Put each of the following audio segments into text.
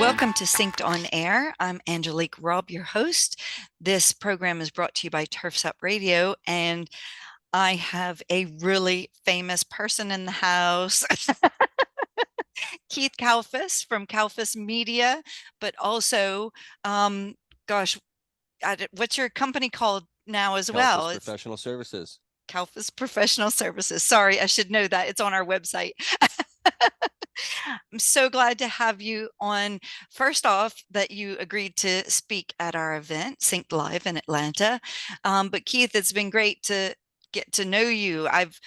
Welcome to Synced on Air. I'm Angelique Robb, your host. This program is brought to you by Turfs Up Radio, and I have a really famous person in the house, Keith Kalfas from Kalfas Media, but also, um, gosh, what's your company called now as Kalfas well? It's Professional Services. Kalfas Professional Services. Sorry, I should know that. It's on our website. I'm so glad to have you on. First off, that you agreed to speak at our event, Sync Live in Atlanta. But Keith, it's been great to get to know you. I've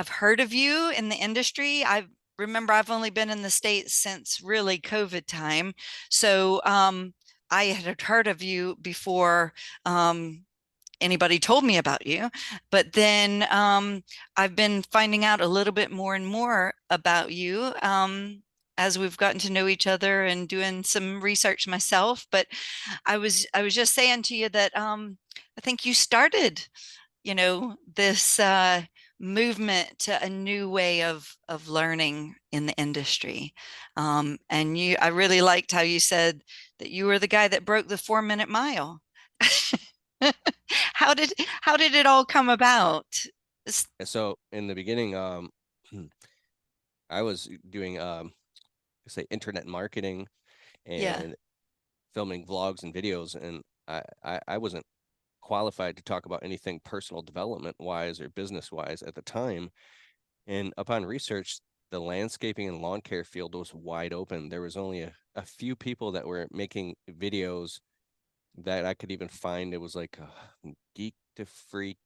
heard of you in the industry. I remember I've only been in the States since really COVID time. So I had heard of you before anybody told me about you. But then I've been finding out a little bit more and more about you as we've gotten to know each other and doing some research myself. But I was just saying to you that I think you started, this movement to a new way of learning in the industry. And I really liked how you said that you were the guy that broke the 4 minute mile. How did how did it all come about? So in the beginning, I was doing say internet marketing Yeah. and filming vlogs and videos, and I wasn't qualified to talk about anything personal development wise or business wise at the time. And upon research, the landscaping and lawn care field was wide open. There was only a few people that were making videos that I could even find. It was like Geek to Freak,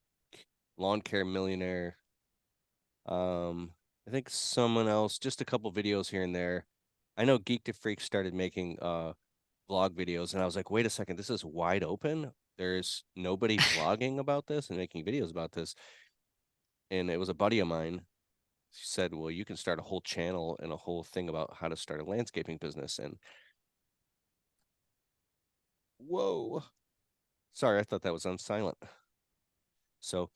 Lawn Care Millionaire. I think someone else, just a couple videos here and there. I know Geek to Freak started making vlog videos, and I was like, wait a second, this is wide open. There's nobody vlogging about this and making videos about this. And it was a buddy of mine. She said, well, you can start a whole channel and a whole thing about how to start a landscaping business. And whoa, sorry, I thought that was on silent. So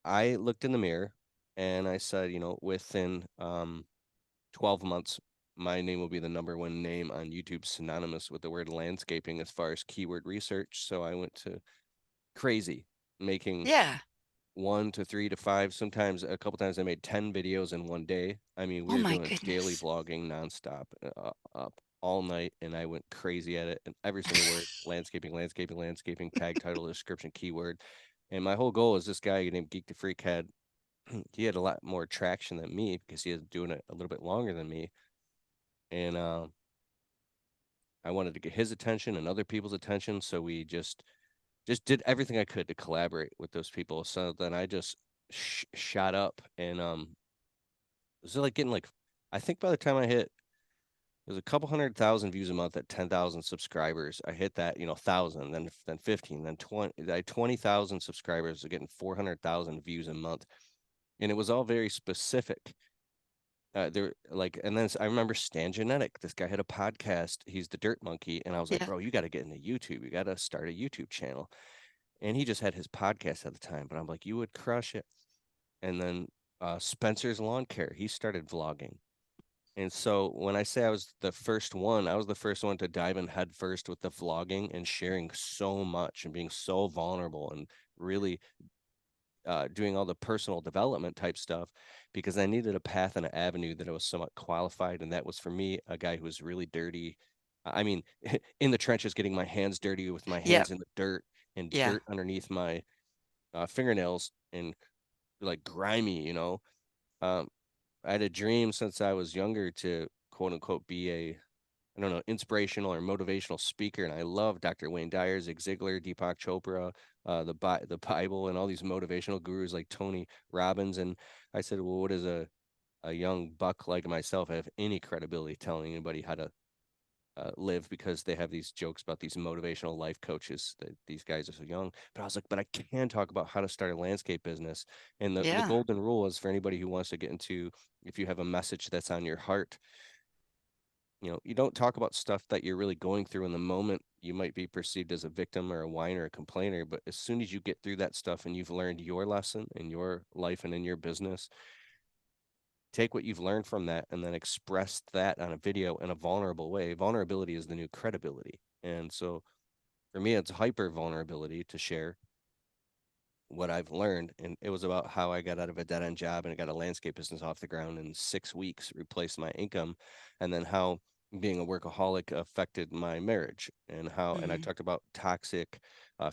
I looked in the mirror and I said, within 12 months, my name will be the number one name on YouTube synonymous with the word landscaping as far as keyword research. So I went to crazy making Yeah. 1 to 3 to 5. Sometimes a couple times I made 10 videos in one day. I mean, we Oh were my doing daily goodness. vlogging nonstop, up all night, and I went crazy at it. And every single word, landscaping, landscaping, landscaping, tag, title, description, keyword. And my whole goal is this guy named Geek the Freak had he had a lot more traction than me because he was doing it a little bit longer than me. And I wanted to get his attention and other people's attention, so we just did everything I could to collaborate with those people. So then I just shot up, and it was like getting like I think by the time I hit it was a couple 100,000 views a month at 10,000 subscribers. I hit that, 1,000, then 15, then 20. I had 20,000 subscribers, getting 400,000 views a month, and it was all very specific. There like, and then I remember Stan Genetic. This guy had a podcast. He's the Dirt Monkey, and I was like, Yeah. bro, you got to get into YouTube. You got to start a YouTube channel. And he just had his podcast at the time, but I'm like, you would crush it. And then Spencer's Lawn Care, he started vlogging. And so when I say I was the first one, I was the first one to dive in head first with the vlogging and sharing so much and being so vulnerable and really doing all the personal development type stuff because I needed a path and an avenue that I was somewhat qualified. And that was for me, a guy who was really dirty. I mean, in the trenches, getting my hands dirty with my Yeah. hands in the dirt and Yeah. dirt underneath my fingernails and like grimy, Um, I had a dream since I was younger to quote unquote be a I don't know, inspirational or motivational speaker. And I love Dr. Wayne Dyer, Zig Ziglar, Deepak Chopra, the Bible, and all these motivational gurus like Tony Robbins. And I said, well, what does a young buck like myself have any credibility telling anybody how to live because they have these jokes about these motivational life coaches that these guys are so young. But I was like, but I can talk about how to start a landscape business. And the Yeah. golden rule is for anybody who wants to get into, if you have a message that's on your heart, you don't talk about stuff that you're really going through in the moment. You might be perceived as a victim or a whiner or a complainer, but as soon as you get through that stuff and you've learned your lesson in your life and in your business, take what you've learned from that and then express that on a video in a vulnerable way. Vulnerability is the new credibility. And so for me, it's hyper vulnerability to share what I've learned. And it was about how I got out of a dead end job and I got a landscape business off the ground in 6 weeks, replaced my income, and then how being a workaholic affected my marriage and how, and I Hmm. talked about toxic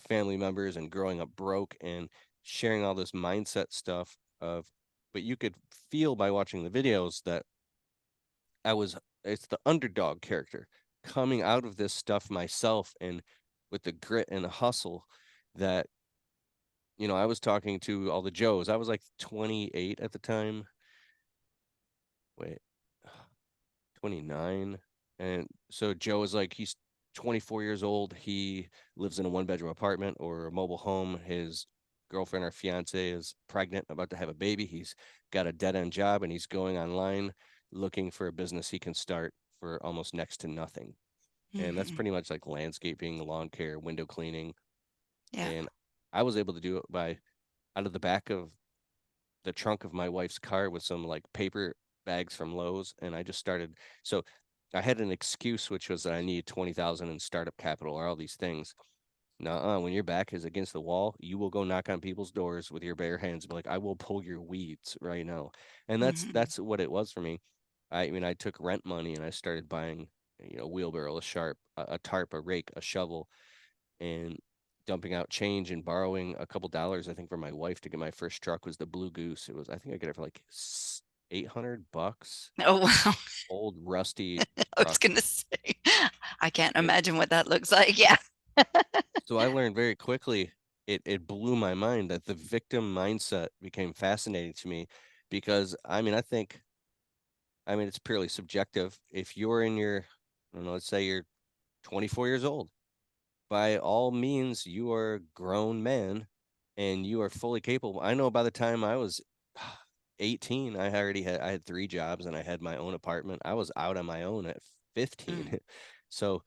family members and growing up broke and sharing all this mindset stuff of, but you could feel by watching the videos that I was, it's the underdog character coming out of this stuff myself and with the grit and the hustle that I was talking to all the Joes. I was like 28 at the time. Wait, 29. And so Joe is like, he's 24 years old. He lives in a one-bedroom apartment or a mobile home. His girlfriend or fiance is pregnant, about to have a baby. He's got a dead-end job and he's going online looking for a business he can start for almost next to nothing. And that's Hmm. pretty much like landscaping, lawn care, window cleaning. Yeah. And I was able to do it by out of the back of the trunk of my wife's car with some like paper bags from Lowe's, and I just started. So I had an excuse, which was that I need 20,000 in startup capital or all these things. Nuh-uh, when your back is against the wall, you will go knock on people's doors with your bare hands, and be like, "I will pull your weeds right now," and that's Hmm. that's what it was for me. I mean, I took rent money and I started buying, wheelbarrow, a sharp, a tarp, a rake, a shovel, and dumping out change and borrowing a couple dollars. I think for my wife to get my first truck was the Blue Goose. It was, I think I got it for like $800. Oh, wow. Old rusty I was truck. gonna say, I can't It, imagine what that looks like. Yeah. so I learned very quickly. It blew my mind that the victim mindset became fascinating to me because I mean it's purely subjective. If you're in your, I don't know, let's say you're 24 years old, by all means, you are a grown man and you are fully capable. I know by the time I was 18, I had 3 jobs and I had my own apartment. I was out on my own at 15. Mm. So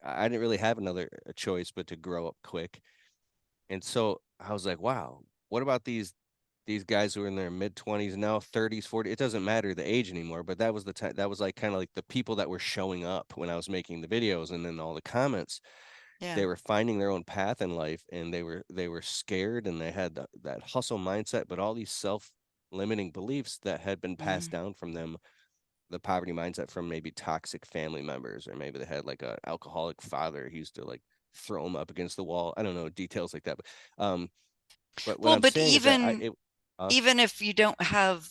I didn't really have another choice but to grow up quick. And so I was like, wow, what about these guys who are in their mid 20s now, 30s, 40? It doesn't matter the age anymore, but that was the time, that was like kind of like the people that were showing up when I was making the videos and then all the comments. Yeah. They were finding their own path in life and they were scared and they had that hustle mindset, but all these self-limiting beliefs that had been passed Mm. down from them, the poverty mindset from maybe toxic family members, or maybe they had like a alcoholic father. He used to like throw them up against the wall. I don't know details like that, but what Well, I'm but saying is that even even if you don't have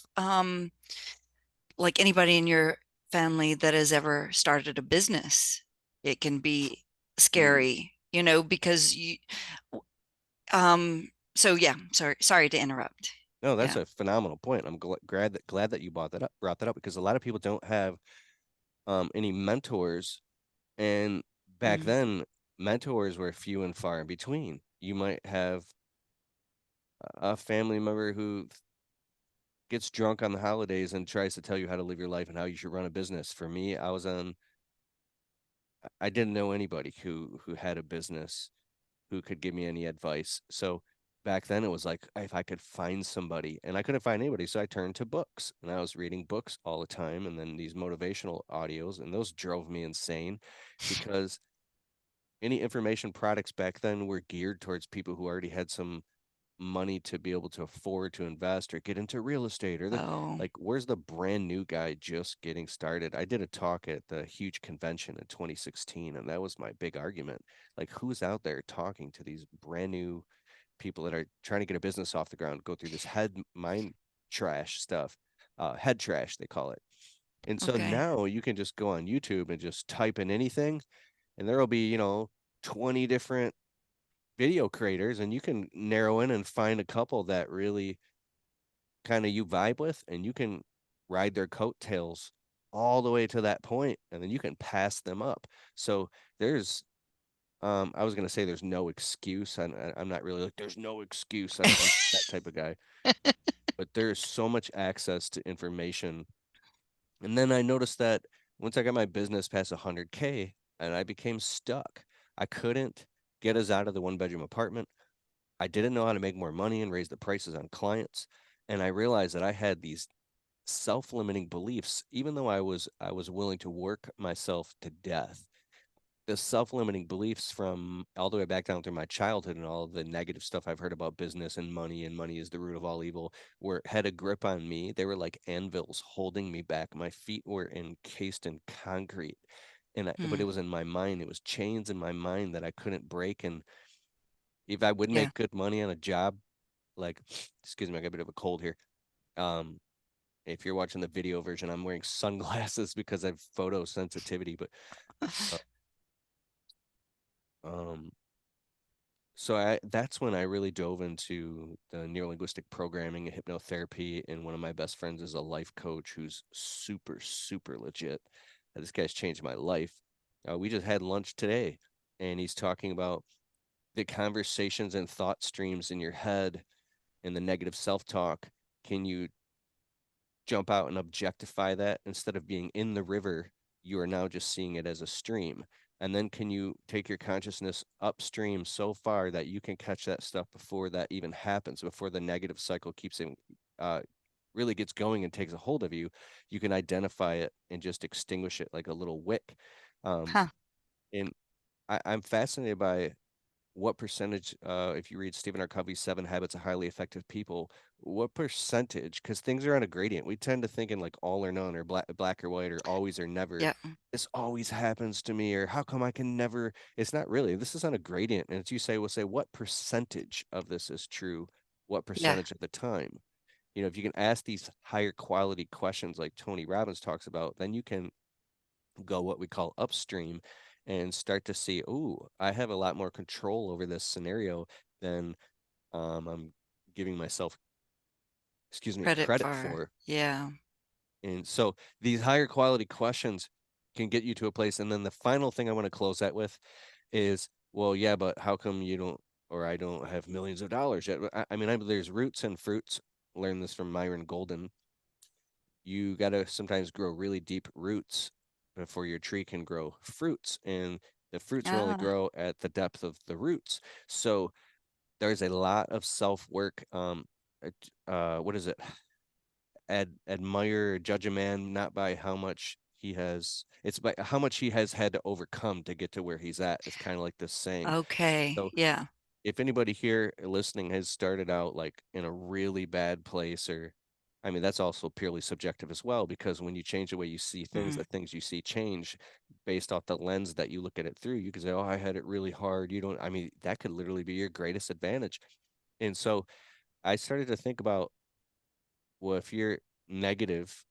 like anybody in your family that has ever started a business, it can be mhm. scary, because you so yeah, sorry to interrupt. No, that's Yeah. a phenomenal point. I'm glad that you brought that up because a lot of people don't have any mentors. And back Mm. then, mentors were few and far in between. You might have a family member who gets drunk on the holidays and tries to tell you how to live your life and how you should run a business. For me, I didn't know anybody who had a business who could give me any advice. So back then it was like if I could find somebody and I couldn't find anybody, so I turned to books and I was reading books all the time and then these motivational audios and those drove me insane because any information products back then were geared towards people who already had some money to be able to afford to invest or get into real estate or Oh. like where's the brand new guy just getting started. I did a talk at the huge convention in 2016 and that was my big argument, like who's out there talking to these brand new people that are trying to get a business off the ground, go through this head mind trash stuff, head trash they call it. And so Okay. now you can just go on YouTube and just type in anything and there will be 20 different video creators and you can narrow in and find a couple that really kind of you vibe with and you can ride their coattails all the way to that point and then you can pass them up. So there's I was going to say there's no excuse. I'm not really like there's no excuse. I'm that type of guy, but there's so much access to information. And then I noticed that once I got my business past 100K and I became stuck, I couldn't get us out of the one bedroom apartment. I didn't know how to make more money and raise the prices on clients. And I realized that I had these self-limiting beliefs, even though I was willing to work myself to death, the self-limiting beliefs from all the way back down through my childhood and all the negative stuff I've heard about business and money is the root of all evil were had a grip on me. They were like anvils holding me back. My feet were encased in concrete. But it Mm. was in my mind. It was chains in my mind that I couldn't break. And if I would Yeah. make good money on a job, like, excuse me, I got a bit of a cold here. Um, if you're watching the video version, I'm wearing sunglasses because I have photosensitivity. But uh, um, that's when I really dove into the neurolinguistic programming and hypnotherapy. And one of my best friends is a life coach who's super, super legit. This guy's changed my life. We just had lunch today, and he's talking about the conversations and thought streams in your head and the negative self-talk. Can you jump out and objectify that instead of being in the river? You are now just seeing it as a stream. And then can you take your consciousness upstream so far that you can catch that stuff before that even happens, before the negative cycle keeps it really gets going and takes a hold of you? You can identify it and just extinguish it like a little wick. Um, Huh. and I'm fascinated by what percentage, if you read Stephen R. Covey's Seven Habits of Highly Effective People, what percentage, because things are on a gradient. We tend to think in like all or none or black or white or always or never. Yeah. This always happens to me, or how come I can never? It's not really. This is on a gradient. And as you say, we'll say, what percentage of this is true? What Yeah. percentage of the time? If you can ask these higher quality questions like Tony Robbins talks about, then you can go what we call upstream and start to see, oh, I have a lot more control over this scenario than I'm giving myself, excuse me, Credit credit for. for. Yeah. And so these higher quality questions can get you to a place. And then the final thing I want to close that with is, well, yeah, but how come you don't, or I don't have millions of dollars yet? There's roots and fruits. Learned this from Myron Golden. You got to sometimes grow really deep roots before your tree can grow fruits. And the fruits will only Ah, grow at the depth of the roots. So there's a lot of self work. What is it? Admire, judge a man not by how much he has, it's by how much he has had to overcome to get to where he's at. It's kind of like this saying. okay. So Yeah. if anybody here listening has started out like in a really bad place, or that's also purely subjective as well, because when you change the way you see things, Mm. the things you see change based off the lens that you look at it through. You could say, oh, I had it really hard. You don't, that could literally be your greatest advantage. And so I started to think about, well, if you're negative,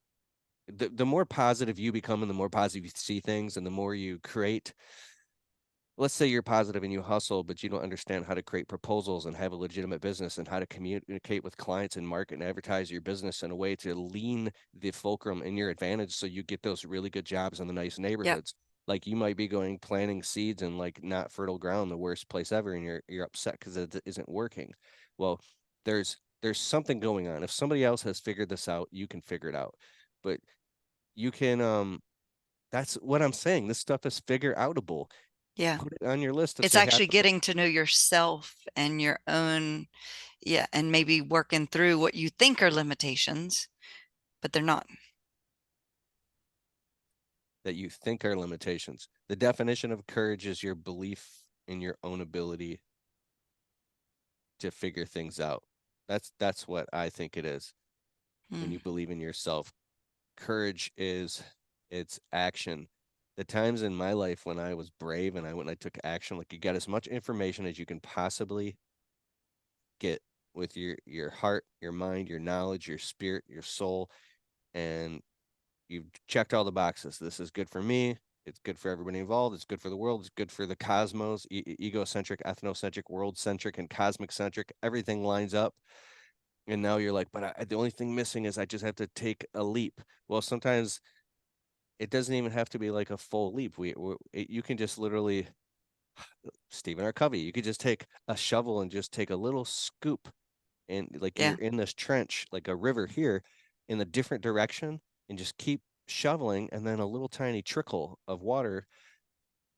the more positive you become and the more positive you see things and the more you create, let's say you're positive and you hustle, but you don't understand how to create proposals and have a legitimate business and how to communicate with clients and market and advertise your business in a way to lean the fulcrum in your advantage so you get those really good jobs in the nice Yep. neighborhoods. Like you might be going planting seeds in like not fertile ground, the worst place ever, and you're upset because it isn't working. Well, there's something going on. If somebody else has figured this out, you can figure it out. But you can that's what I'm saying. This stuff is figure outable. Yeah. Put it on your list of It's say, hey, actually getting to know yourself and your own, yeah, and maybe working through what you think are limitations, but they're not. that you think are limitations. The definition of courage is your belief in your own ability to figure things out. That's what I think it is. When Mm. you believe in yourself, courage is it's action. The times in my life when I was brave and I went and I took action, like you got as much information as you can possibly get with your heart, your mind, your knowledge, your spirit, your soul, and you've checked all the boxes. This is good for me. It's good for everybody involved. It's good for the world. It's good for the cosmos, egocentric, ethnocentric, world centric, and cosmic centric. Everything lines up. And now you're like, but the only thing missing is I just have to take a leap. Well, sometimes it doesn't even have to be like a full leap. You can just literally, Stephen R. Covey, you could just take a shovel and just take a little scoop and like you're Yeah. in this trench, like a river here, in a different direction, and just keep shoveling, and then a little tiny trickle of water,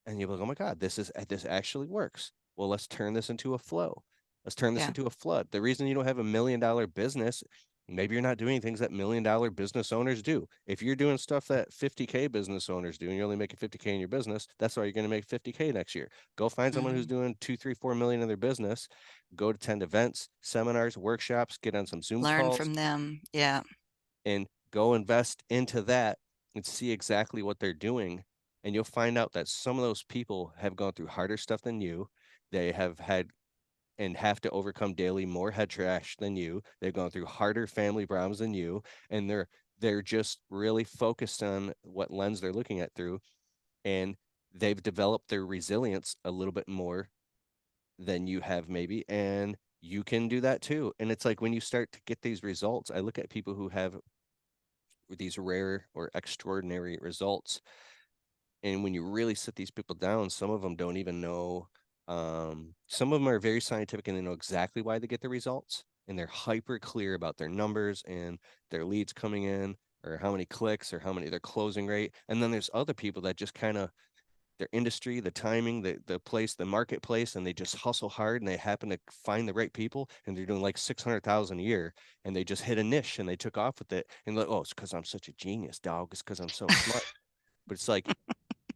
and you're like, oh my God, this actually works. Well, let's turn this into a flow. Let's turn this Yeah. into a flood. The reason you don't have $1 million business Maybe you're not doing things that $1 million business owners do. If you're doing stuff that 50K business owners do and you're only making 50K in your business, that's why you're going to make 50K next year. Go find someone who's Mhm. doing 2, 3, 4 million in their business. Go attend events, seminars, workshops, get on some Zoom Learn calls, from them. Yeah. and go invest into that and see exactly what they're doing. And you'll find out that some of those people have gone through harder stuff than you. They have had and have to overcome daily more head trash than you. They've gone through harder family problems than you, and they're just really focused on what lens they're looking at through, and they've developed their resilience a little bit more than you have maybe, and you can do that too. And it's like when you start to get these results, I look at people who have these rare or extraordinary results, and when you really sit these people down, some of them don't even know. Some of them are very scientific and they know exactly why they get the results, and they're hyper clear about their numbers and their leads coming in, or how many clicks, or how many their closing rate. And then there's other people that just kind of their industry, the timing, the place, the marketplace, and they just hustle hard and they happen to find the right people, and they're doing like 600,000 a year, and they just hit a niche and they took off with it. And like, oh, it's because I'm such a genius, dog. It's because I'm so smart. But it's like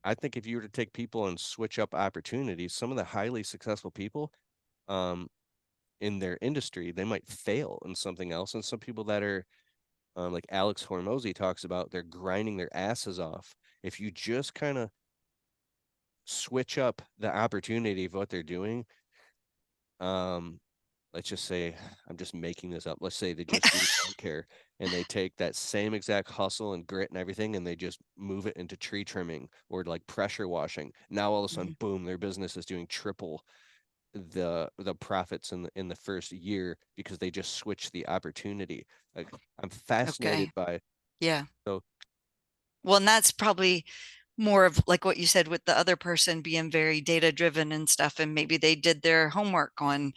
I think if you were to take people and switch up opportunities, some of the highly successful people um, in their industry, they might fail in something else. And some people that are like Alex Hormozy talks about, they're grinding their asses off. If you just kind of switch up the opportunity of what they're doing, um, let's just say, I'm just making this up. Let's say they just do lawn care and they take that same exact hustle and grit and everything and they just move it into tree trimming or like pressure washing. Now all of a sudden, Mhm. boom, their business is doing triple the profits in the first year because they just switched the opportunity. Like I'm Okay. fascinated by Yeah. so Well, and that's probably more of like what you said with the other person being very data driven and stuff. And maybe they did their homework on,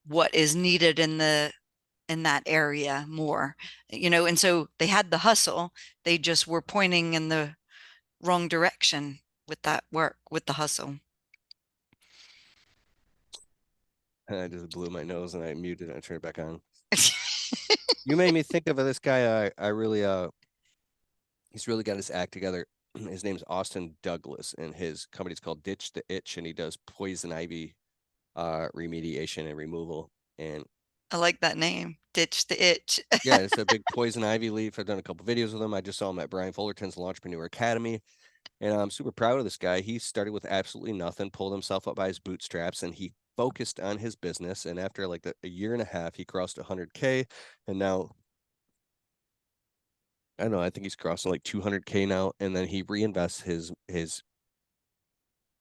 what is needed in that area more, and so they had the hustle. They just were pointing in the wrong direction with that work, with the hustle. I just blew my nose and I muted it and turned it back on. You made me think of this guy. I really he's really got his act together. His name's Austin Douglas, and his company's called Ditch the Itch, and he does poison ivy remediation and removal. And I like that name. Ditch the itch. yeah, it's a big poison ivy leaf. I've done a couple videos with him. I just saw him at Brian Fullerton's Launchpreneur Academy, and I'm super proud of this guy. He started with absolutely nothing, pulled himself up by his bootstraps, and he focused on his business. And after like a year and a half, he crossed 100K, and now I don't know. I think he's crossing like 200K now, and then he reinvests his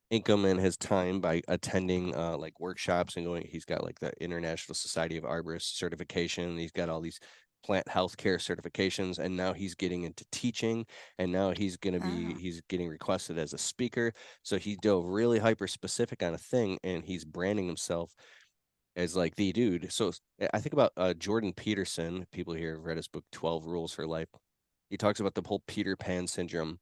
income and his time by attending like workshops and going. He's got like the International Society of Arborists certification. He's got all these plant healthcare certifications, and now he's getting into teaching, and now Oh, he's getting requested as a speaker. So he dove really hyper specific on a thing, and he's branding himself as like the dude. So I think about Jordan Peterson. People here have read his book 12 Rules for Life. He talks about the whole Peter Pan syndrome,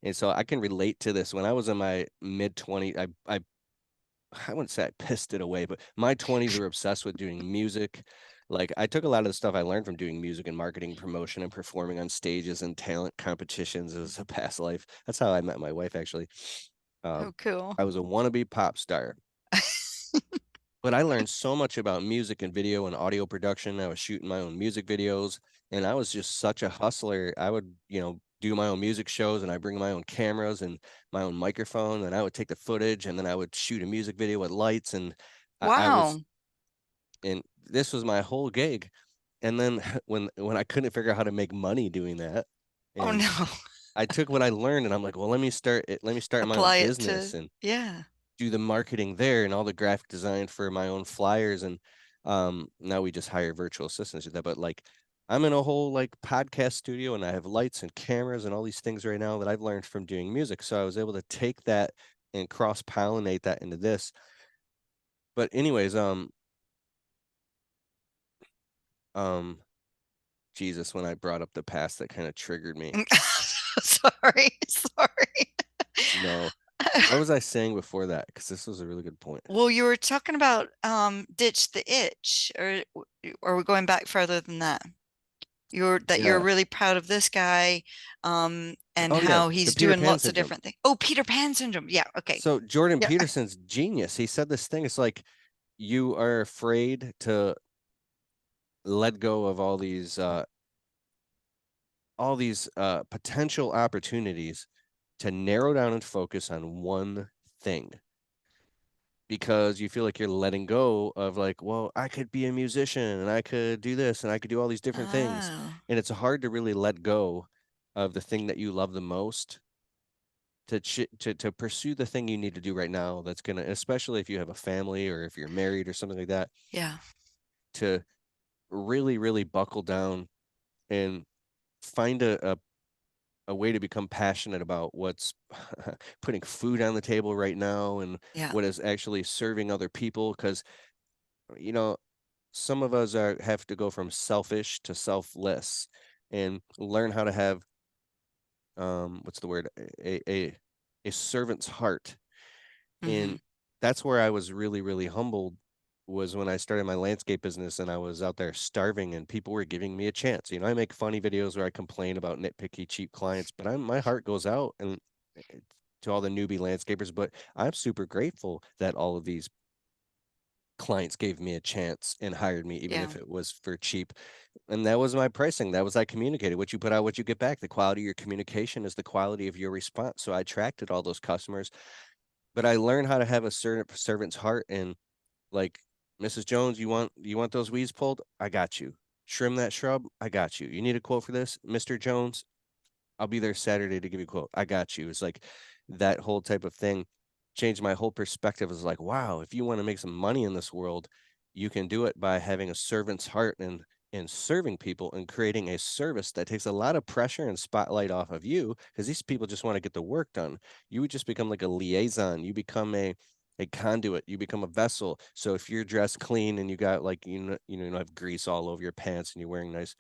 and so I can relate to this. When I was in my mid 20s, I wouldn't say I pissed it away, but my 20s were obsessed with doing music. Like I took a lot of the stuff I learned from doing music and marketing, promotion, and performing on stages and talent competitions as a past life. That's how I met my wife, actually. oh, Um, cool. I was a wannabe pop star, but I learned so much about music and video and audio production. I was shooting my own music videos, and I was just such a hustler. I would, do my own music shows, and I bring my own cameras and my own microphone, and I would take the footage, and then I would shoot a music video with lights, and I was, Wow. and this was my whole gig. And then when I couldn't figure out how to make money doing that, Oh and no. I took what I learned, and I'm like, well, let me start my own Apply it business, to, and yeah. do the marketing there and all the graphic design for my own flyers. And now we just hire virtual assistants to do that. But like I'm in a whole like podcast studio and I have lights and cameras and all these things right now that I've learned from doing music. So I was able to take that and cross pollinate that into this. But anyways, um Jesus, when I brought up the past, that kind of triggered me. Sorry. Sorry. No. What was I saying before that? Because this was a really good point. Well, you were talking about ditch the itch, or we're going back further than that. You're Yeah. really proud of this guy, and Oh yeah, how the he's Peter doing Pan lots of syndrome. different things. Oh, Peter Pan syndrome. Yeah, okay. So Jordan Yeah. Peterson's genius. He said this thing. It's like you are afraid to let go of all these potential opportunities to narrow down and focus on one thing because you feel like you're letting go of like, well, I could be a musician and I could do this and I could do all these different things. Oh, And it's hard to really let go of the thing that you love the most to pursue the thing you need to do right now that's going to, especially if you have a family or if you're married or something like that, yeah, to really really buckle down and find a way to become passionate about what's putting food on the table right now and yeah, what is actually serving other people because you know some of us are have to go from selfish to selfless and learn how to have what's the word, a servant's heart. hmm, And that's where I was really really humbled was when I started my landscape business and I was out there starving and people were giving me a chance. I make funny videos where I complain about nitpicky cheap clients, but my heart goes out and eh, to all the newbie landscapers, but I'm super grateful that all of these clients gave me a chance and hired me even yeah, if it was for cheap. And that was my pricing. That was I communicated. What you put out, what you get back. The quality of your communication is the quality of your response. So I attracted all those customers, but I learned how to have a certain servant's heart and like, Mrs. Jones, you want those weeds pulled? I got you. Trim that shrub? I got you. You need a quote for this? Mr. Jones, I'll be there Saturday to give you a quote. I got you. It's like that whole type of thing changed my whole perspective. Is like, wow, if you want to make some money in this world, you can do it by having a servant's heart and serving people and creating a service that takes a lot of pressure and spotlight off of you because these people just want to get the work done. You would just become like a liaison. You become a conduit. You become a vessel. So if you're dressed clean and you got like you don't have grease all over your pants and you're wearing nice,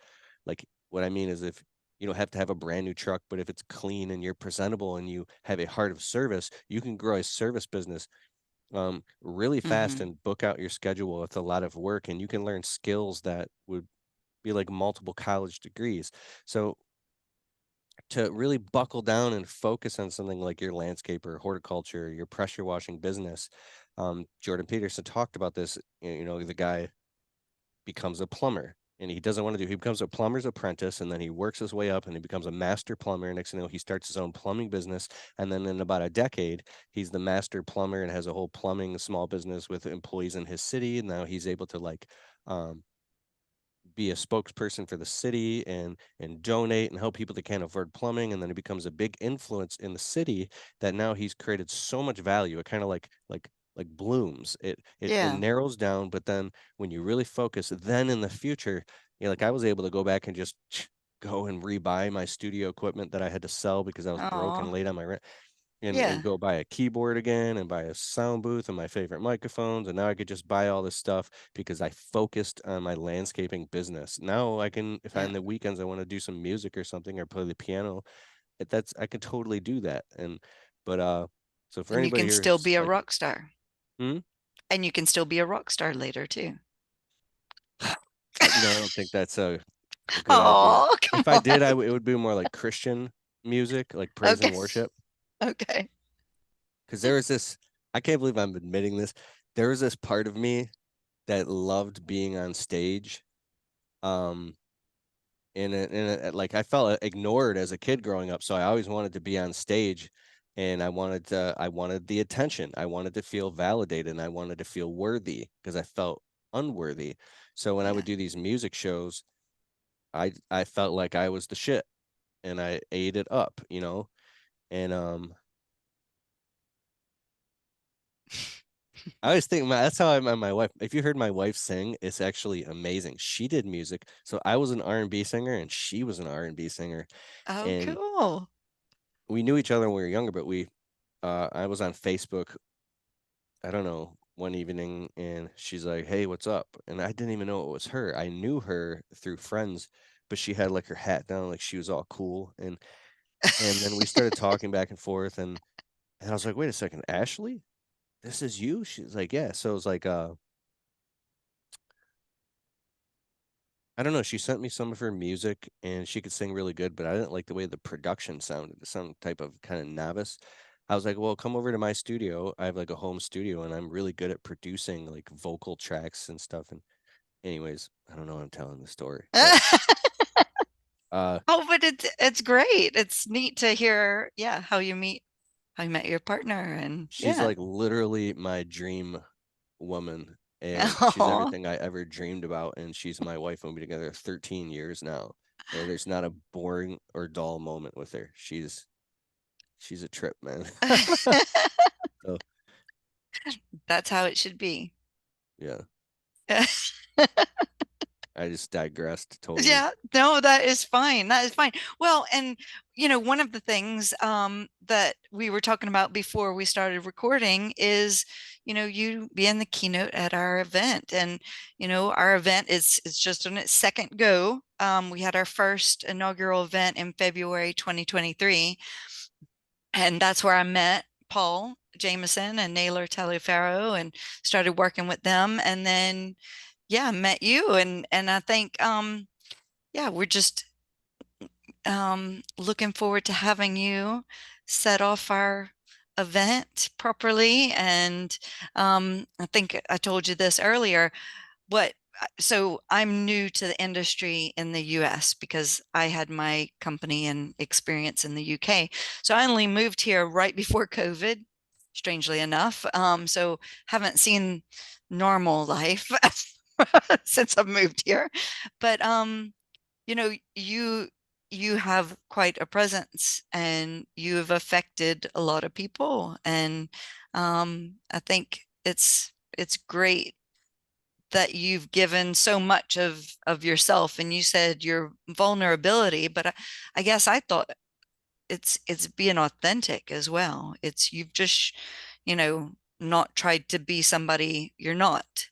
like what I mean is if you don't have to have a brand new truck, but if it's clean and you're presentable and you have a heart of service, you can grow a service business really fast hmm, and book out your schedule with a lot of work. And you can learn skills that would be like multiple college degrees. So to really buckle down and focus on something like your landscape or horticulture, your pressure washing business, Jordan Peterson talked about this. The guy becomes a plumber and he doesn't want to do he becomes a plumber's apprentice and then he works his way up and he becomes a master plumber. Next thing you know, he starts his own plumbing business. And then in about a decade, he's the master plumber and has a whole plumbing small business with employees in his city. And now he's able to like um, be a spokesperson for the city and donate and help people that can't afford plumbing. And then he becomes a big influence in the city that now he's created so much value. It kind of like blooms. It yeah, narrows down, but then when you really focus, then in the future, like I was able to go back and just go and rebuy my studio equipment that I had to sell because I was broke and oh, late on my rent and yeah, go buy a keyboard again and buy a sound booth and my favorite microphones. And now I could just buy all this stuff because I focused on my landscaping business. Now I can, if yeah, on the weekends I want to do some music or something or play the piano, that's I can totally do that. But so for and you anybody can here still who's be a like, rock star, hmm, and you can still be a rock star later too. I don't think that's a good idea. Oh, come If I did, on. it would be more like Christian music, like praise Okay, and worship. okay, Because there was this, I can't believe I'm admitting this. There was this part of me that loved being on stage. Um, like I felt ignored as a kid growing up, so I always wanted to be on stage, and I wanted the attention. I wanted to feel validated, and I wanted to feel worthy because I felt unworthy. So when I yeah. would do these music shows, I felt like I was the shit, and I ate it up. And I always think that's how I met my wife. If you heard my wife sing, it's actually amazing. She did music. So I was an R&B singer and she was an R&B singer. Oh, And cool. we knew each other when we were younger, but I was on Facebook, I don't know, one evening and she's like, "Hey, what's up?" And I didn't even know it was her. I knew her through friends, but she had like her hat down like she was all cool and then we started talking back and forth And I was like, wait a second, Ashley, this is you? She's like, yeah. So it was like, I don't know. She sent me some of her music and she could sing really good, but I didn't like the way the production sounded. Some type of kind of novice. I was like, well, come over to my studio. I have like a home studio and I'm really good at producing like vocal tracks and stuff. And anyways, I don't know why I'm telling the story, but uh Oh, but it's great. It's neat to hear, yeah, how you met your partner, and she's yeah. like literally my dream woman and she's Oh, everything I ever dreamed about and she's my wife and we've been together 13 years now. And there's not a boring or dull moment with her. She's a trip, man. So that's how it should be. yeah, I just digressed totally. Yeah, no, that is fine. That is fine. Well, and one of the things that we were talking about before we started recording is, you being the keynote at our event, and our event is just on its second go. We had our first inaugural event in February 2023, and that's where I met Paul Jameson and Naylor Taliaferro and started working with them, and then yeah, met you, and I think yeah, we're just looking forward to having you set off our event properly. And I think I told you this earlier. What So I'm new to the industry in the US because I had my company and experience in the UK. So I only moved here right before COVID, strangely enough. So haven't seen normal life since I've moved here. But you know, you have quite a presence and you have affected a lot of people. And I think it's great that you've given so much of yourself. And you said your vulnerability, but I guess I thought it's being authentic as well. It's you've just, not tried to be somebody you're not.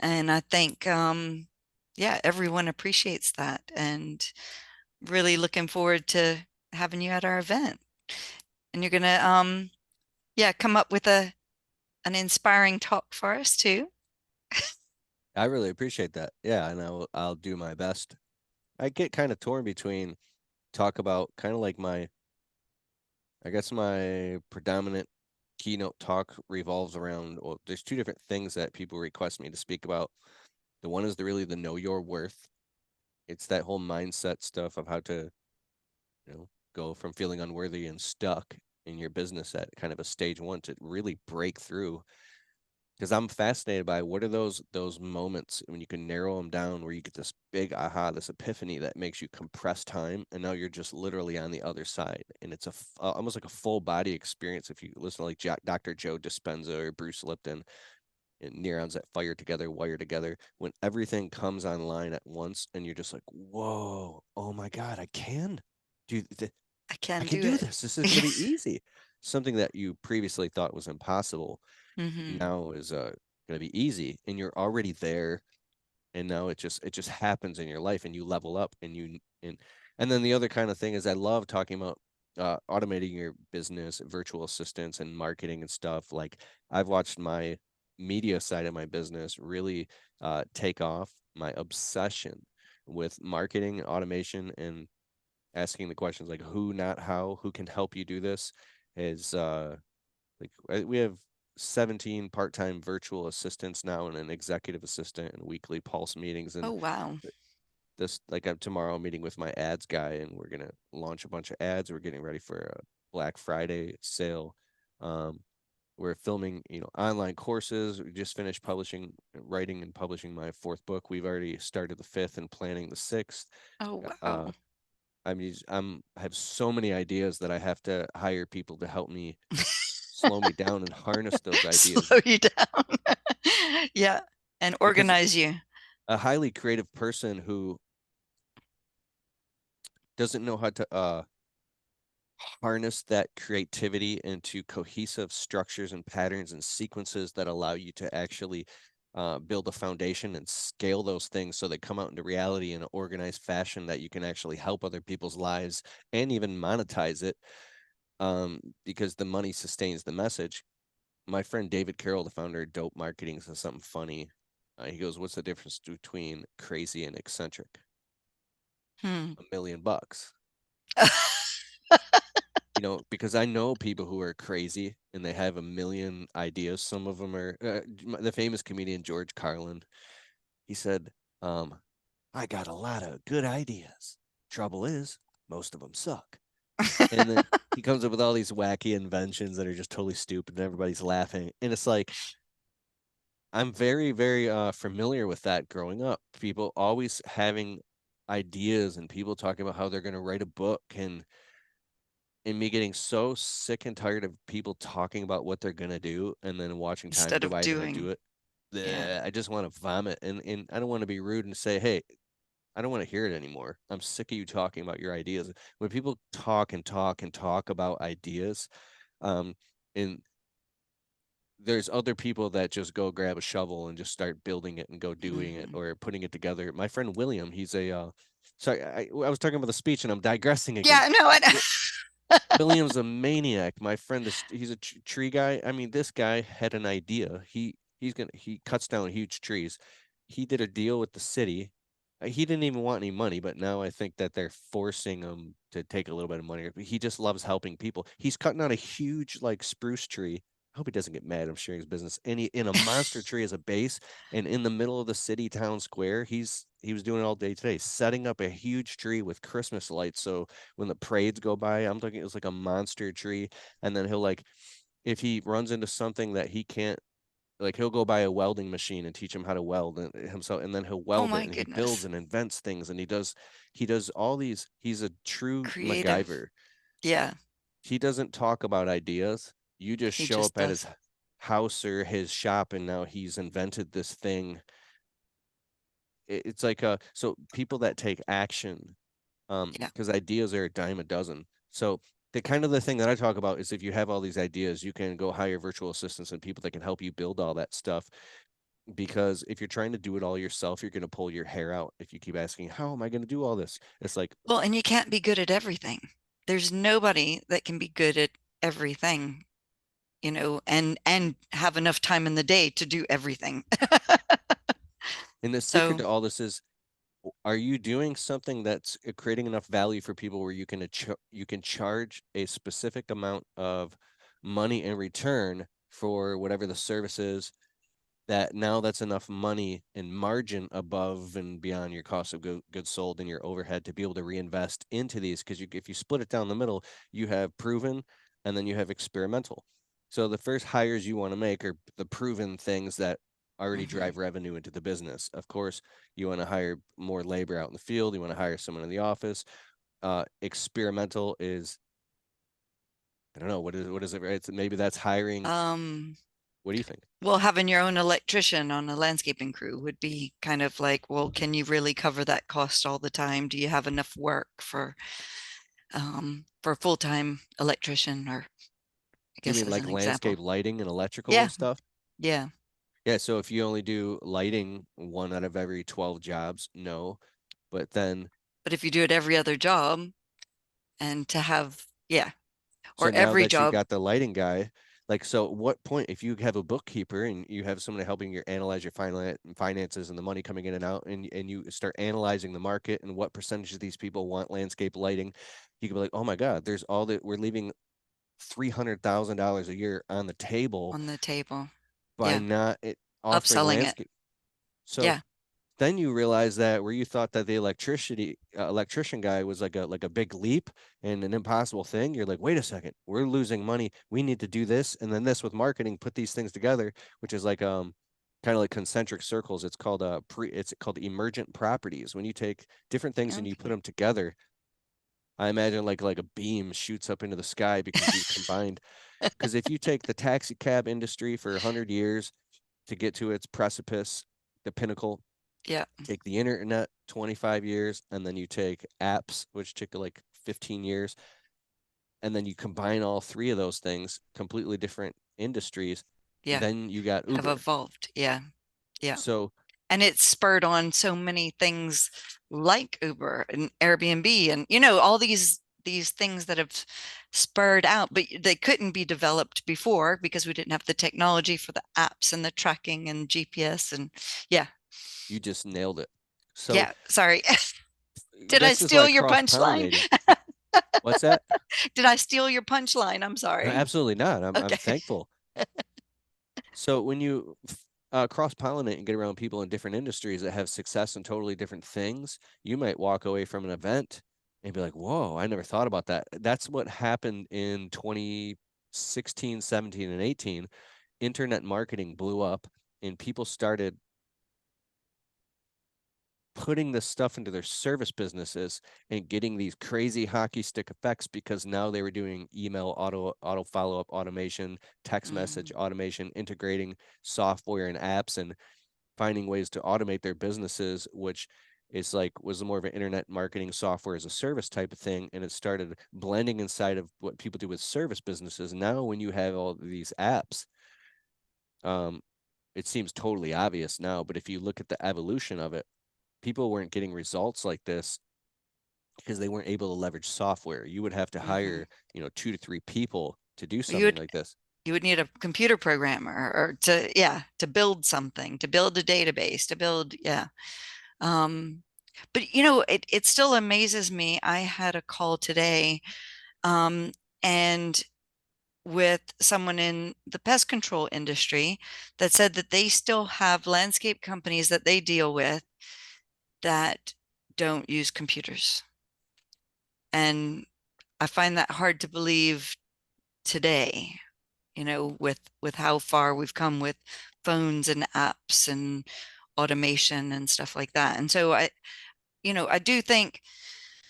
And I think yeah, everyone appreciates that, and really looking forward to having you at our event. And you're gonna yeah, come up with a an inspiring talk for us too. I really appreciate that. Yeah, and I'll do my best. I get kind of torn between talk about kind of like my I guess my predominant keynote talk revolves around, well, there's two different things that people request me to speak about. The one is really the know your worth. It's that whole mindset stuff of how to, go from feeling unworthy and stuck in your business at kind of a stage one to really break through. Because I'm fascinated by what are those moments when you can narrow them down where you get this big aha, this epiphany that makes you compress time, and now you're just literally on the other side, and it's almost like a full body experience. If you listen to like Dr. Joe Dispenza or Bruce Lipton, and neurons that fire together, wire together, when everything comes online at once, and you're just like, whoa, oh my god, I can do I I can can do do it. this. This is going to be easy. Something that you previously thought was impossible Hmm. now is going to be easy, and you're already there. And now it just happens in your life, and you level up, and then the other kind of thing is I love talking about automating your business, virtual assistants, and marketing and stuff. Like I've watched my media side of my business really take off. My obsession with marketing, automation, and asking the questions like who, not how, who can help you do this is we have 17 part-time virtual assistants now and an executive assistant and weekly pulse meetings. Oh And wow. this like I'm tomorrow meeting with my ads guy and we're gonna launch a bunch of ads. We're getting ready for a Black Friday sale. um, we're filming, online courses. We just finished writing and publishing my fourth book. We've already started the fifth and planning the sixth. Oh uh, wow. I have so many ideas that I have to hire people to help me slow me down and harness those ideas. Slow you down. Yeah, and Because organize you. a highly creative person who doesn't know how to harness that creativity into cohesive structures and patterns and sequences that allow you to actually build a foundation and scale those things so they come out into reality in an organized fashion that you can actually help other people's lives and even monetize it. because the money sustains the message. My friend David Carroll, the founder of Dope Marketing, says something funny. He goes, "What's the difference between crazy and eccentric?" Hmm. $1 million. Because I know people who are crazy and they have a million ideas. Some of them are the famous comedian George Carlin. He said, um, "I got a lot of good ideas. Trouble is, most of them suck." And then he comes up with all these wacky inventions that are just totally stupid, and everybody's laughing. And it's like I'm very, very familiar with that growing up. People always having ideas and people talking about how they're going to write a book and me getting so sick and tired of people talking about what they're gonna do and then watching time Instead go of by and then they do doing. it. Yeah. I just want to vomit and I don't want to be rude and say, hey, I don't want to hear it anymore. I'm sick of you talking about your ideas. When people talk and talk and talk about ideas, um, and there's other people that just go grab a shovel and just start building it and go doing it Mhm. or putting it together. My friend William, he's a sorry, I was talking about the speech and I'm digressing again. Yeah, no, William's a maniac. My friend, he's a tree guy. I mean, this guy had an idea. He cuts down huge trees. He did a deal with the city. He didn't even want any money, but now I think that they're forcing him to take a little bit of money. He just loves helping people. He's cutting out a huge like spruce tree. I hope he doesn't get mad. I'm sharing his business. And he in a monster tree as a base, and in the middle of the city town square, he was doing it all day today, setting up a huge tree with Christmas lights. So when the parades go by, I'm talking it was like a monster tree. And then he'll like if he runs into something that he can't like he'll go buy a welding machine and teach him how to weld himself and then he'll oh weld it my and he builds goodness. and invents things and he does all these he's a true Creative. MacGyver. Yeah, He doesn't talk about ideas. You just he show just up at does. his house or his shop and now he's invented this thing. It's like so people that take action Yeah. because ideas are a dime a dozen. So the kind of the thing that I talk about is if you have all these ideas, you can go hire virtual assistants and people that can help you build all that stuff. Because if you're trying to do it all yourself, you're going to pull your hair out if you keep asking, "How am I going to do all this?" It's like, Well, and you can't be good at everything. There's nobody that can be good at everything, and have enough time in the day to do everything. and the secret So, to all this is, are you doing something that's creating enough value for people where you can charge a specific amount of money in return for whatever the service is that now that's enough money and margin above and beyond your cost of goods sold and your overhead to be able to reinvest into these because if you split it down the middle you have proven and then you have experimental. So the first hires you want to make are the proven things that already mhm. drive revenue into the business. Of course, you want to hire more labor out in the field, you want to hire someone in the office. Experimental is, I don't know, what is it, right? Maybe that's hiring. um, What do you think? well, having your own electrician on a landscaping crew would be kind of like, well, can you really cover that cost all the time? Do you have enough work for a full-time electrician, or I You guess mean as like an example? landscape lighting and electrical Yeah, and stuff? yeah. Yeah, so if you only do lighting 1 out of every 12 jobs, no. But then, But if you do it every other job and to have, yeah, so or now every that you job got the lighting guy, like, so what point, if you have a bookkeeper and you have someone helping you analyze your finances and the money coming in and out, and you start analyzing the market and what percentage of these people want landscape lighting, you can be like, oh my God, there's all that we're leaving $300,000 a year on the table on the table. by Yeah, not offering upselling it. landscape. So Yeah. then you realize that where you thought that the electrician guy was like a big leap and an impossible thing, you're like, wait a second, we're losing money. We need to do this and then this with marketing, put these things together, which is like kind of like concentric circles. It's called emergent properties. When you take different things and you put Okay. them together, I imagine like a beam shoots up into the sky because you've combined. Because if you take the taxi cab industry for 100 years to get to its precipice, the pinnacle, Yeah. take the internet 25 years, and then you take apps, which took like 15 years, and then you combine all three of those things, completely different industries, Yeah. then you got Have Uber. evolved. Yeah. Yeah. So And it's spurred on so many things like Uber and Airbnb and all these. these things that have spurred out, but they couldn't be developed before because we didn't have the technology for the apps and the tracking and GPS. And yeah, You just nailed it. So yeah, sorry. Did I that's just why steal your punchline? cross-pollinating. What's that? Did I steal your punchline? I'm sorry. Absolutely not. I'm Okay. thankful. So when you cross pollinate and get around people in different industries that have success in totally different things, you might walk away from an event and be like, whoa, I never thought about that. That's what happened in 2016, 17, and 18. Internet marketing blew up and people started putting this stuff into their service businesses and getting these crazy hockey stick effects because now they were doing email auto follow-up automation, text message Mm, automation, integrating software and apps and finding ways to automate their businesses, which is like was more of an internet marketing software as a service type of thing. And it started blending inside of what people do with service businesses. Now when you have all these apps, um, it seems totally obvious now, but if you look at the evolution of it, people weren't getting results like this because they weren't able to leverage software. You would have to mhm. hire, 2 to 3 people to do You something would like this. you would need a computer programmer or to yeah to build something, to build a database, to build yeah. Um, but it still amazes me. I had a call today, um, and with someone in the pest control industry that said that they still have landscape companies that they deal with that don't use computers. And I find that hard to believe today, with how far we've come with phones and apps and automation and stuff like that. And so I do think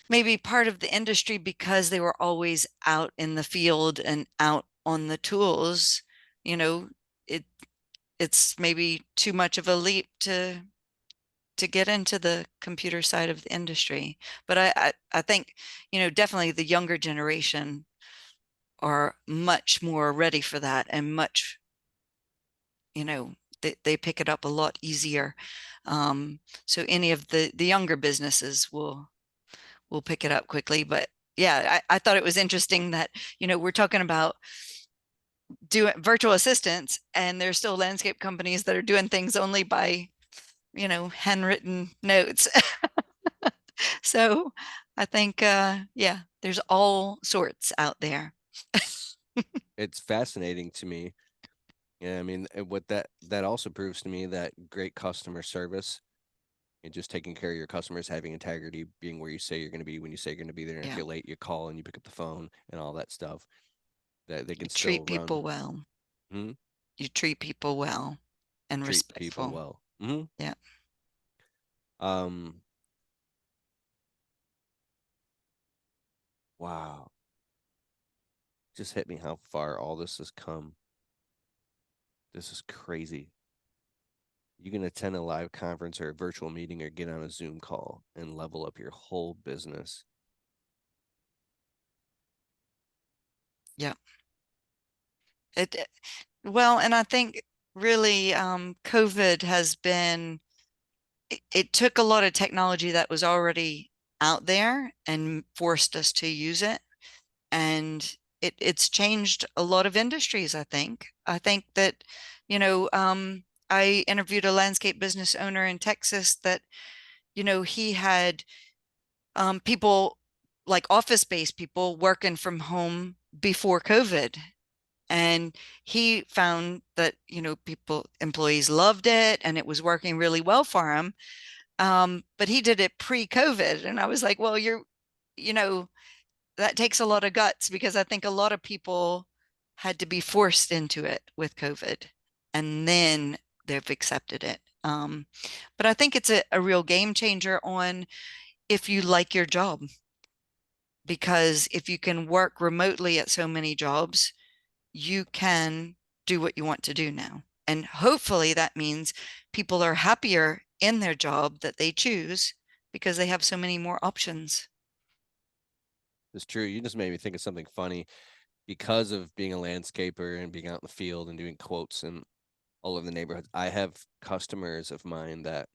maybe part of the industry because they were always out in the field and out on the tools, you know, it it's maybe too much of a leap to get into the computer side of the industry. But I think, definitely the younger generation are much more ready for that and much, they pick it up a lot easier. So any of the younger businesses will pick it up quickly. But yeah, I thought it was interesting that, we're talking about doing virtual assistants and there's still landscape companies that are doing things only by, handwritten notes. So I think, yeah, there's all sorts out there. It's fascinating to me. Yeah, I mean, what that also proves to me that great customer service and just taking care of your customers, having integrity, being where you say you're going to be when you say you're going to be there. And if Yeah, you're late, you call and you pick up the phone and all that stuff. That they you can still treat run, people well. hmm, You treat people well and treat people respectful. well. Hmm. Yeah. Um, wow, just hit me how far all this has come. This is crazy. You can attend a live conference or a virtual meeting or get on a Zoom call and level up your whole business. Yeah. It well, and I think really COVID has been it took a lot of technology that was already out there and forced us to use it. And it's changed a lot of industries, I think. I think that, I interviewed a landscape business owner in Texas that, he had people like office-based people working from home before COVID. And he found that, employees loved it and it was working really well for him. But he did it pre-COVID. And I was like, well, you know, that takes a lot of guts because I think a lot of people had to be forced into it with COVID and then they've accepted it. But I think it's a real game changer on if you like your job, because if you can work remotely at so many jobs, you can do what you want to do now. And hopefully that means people are happier in their job that they choose because they have so many more options. It's true. You just made me think of something funny because of being a landscaper and being out in the field and doing quotes and all over the neighborhoods. I have customers of mine that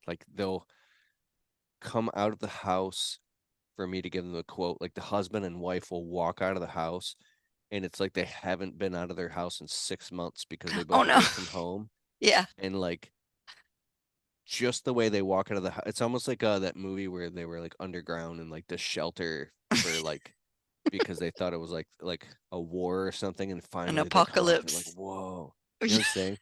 like they'll come out of the house for me to give them the quote. Like the husband and wife will walk out of the house and it's like they haven't been out of their house in 6 months because they Oh both no. work from home. Yeah. And like just the way they walk out of the house, it's almost like that movie where they were like underground and like the shelter for like because they thought it was like a war or something, and An finally they come out, they're like, apocalypse. whoa, you know what I'm saying?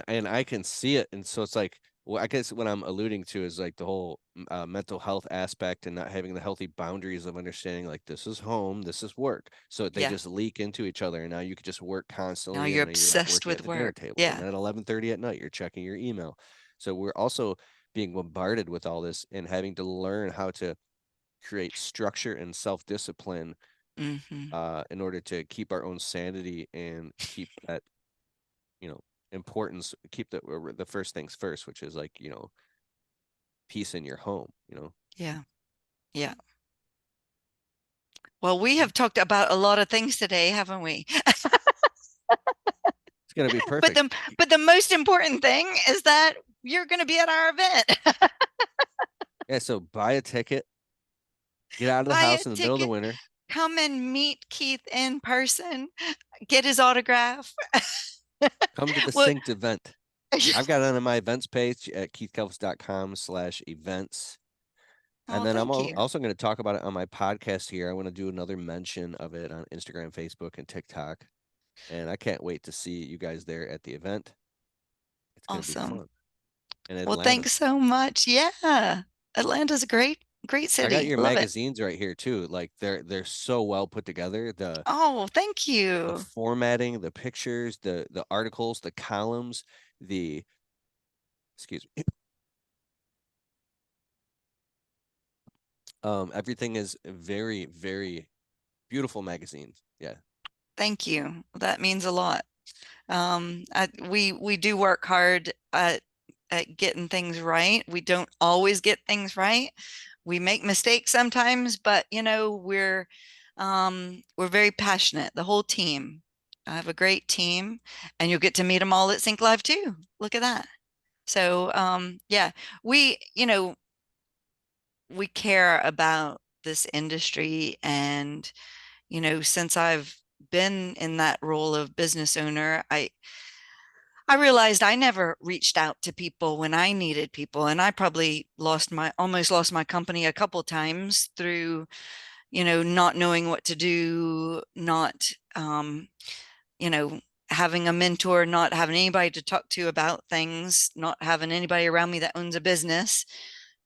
And I can see it, and so it's like, well, I guess what I'm alluding to is like the whole mental health aspect and not having the healthy boundaries of understanding like this is home, this is work, so they Yeah. just leak into each other, and now you could just work Now constantly, you're and then you're not obsessed working at with the dinner work. table, and Yeah. then at 11:30 at night you're checking your email. So we're also being bombarded with all this and having to learn how to create structure and self-discipline Hmm. in order to keep our own sanity and keep that, you know, importance, keep the first things first, which is like, peace in your home, Yeah. Yeah. Well, we have talked about a lot of things today, haven't we? It's gonna be But perfect. the most important thing is that you're going to be at our event. Yeah, so buy a ticket, get out of the Buy a house in the middle of the ticket, winter, come and meet Keith in person, get his autograph. come to the Well, synced event. I've got it on my events page at keithkalfas.com/events. And oh, then I'm thank you. also going to talk about it on my podcast here. I want to do another mention of it on Instagram, Facebook, and TikTok. And I can't wait to see you guys there at the event. It's going to be Awesome. fun in Well, Atlanta. thanks so much. Yeah. Atlanta's a great I got city. your Love it. magazines right here too. Like they're so well put together. Oh, thank The you. formatting, the pictures, the articles, the columns, the excuse me. Everything is very, very beautiful magazines. Yeah. Thank you. That means a lot. We do work hard at getting things right. We don't always get things right. We make mistakes sometimes, but we're very passionate. The whole team. I have a great team, and you'll get to meet them all at Sync Live too. Look at that. So yeah, we we care about this industry, and since I've been in that role of business owner, I realized I never reached out to people when I needed people, and I probably almost lost my company a couple times through, not knowing what to do, not, you know, having a mentor, not having anybody to talk to about things, not having anybody around me that owns a business.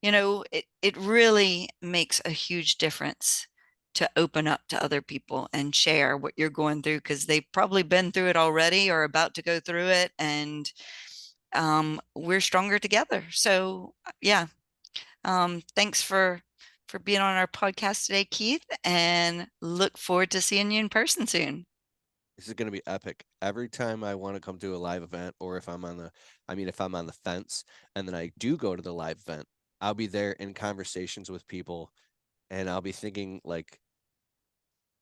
It really makes a huge difference to open up to other people and share what you're going through because they've probably been through it already or about to go through it. And we're stronger together. So yeah, thanks for being on our podcast today, Keith, and look forward to seeing you in person soon. This is going to be epic. Every time I want to come to a live event, or if I'm on the fence and then I do go to the live event, I'll be there in conversations with people and I'll be thinking, like,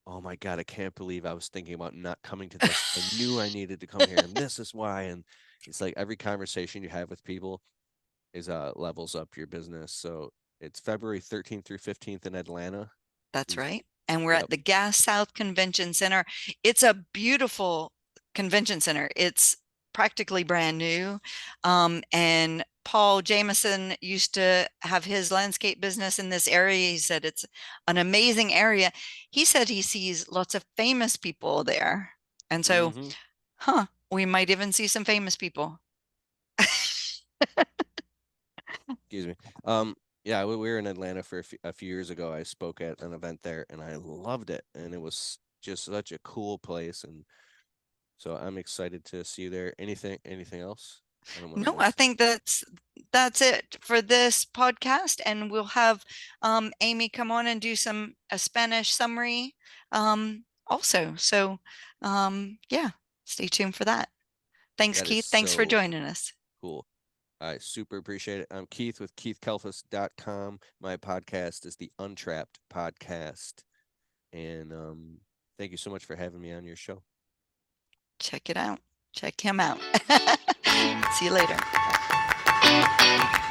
oh my God, I can't believe I was thinking about not coming to this. I knew I needed to come here and this is why. And it's like every conversation you have with people is levels up your business. So it's February 13th through 15th in Atlanta. That's Please. right. And we're Yep. at the Gas South Convention Center. It's a beautiful convention center. It's practically brand new. And Paul Jameson used to have his landscape business in this area. He said it's an amazing area. He said he sees lots of famous people there. And so, Mm-hmm. we might even see some famous people. Excuse me. Yeah, we were in Atlanta for a few years ago. I spoke at an event there, and I loved it, and it was just such a cool place, and so I'm excited to see you there. Anything else? I don't want to No, I miss. think that's it for this podcast, and we'll have Amy come on and do a Spanish summary also. So yeah, stay tuned for that. Thanks, That is Keith. Thanks for so joining us. cool. I super appreciate it. I'm Keith with keithkalfas.com. My podcast is the Untrapped Podcast, and thank you so much for having me on your show. Check it out. Check him out. See you later. Bye.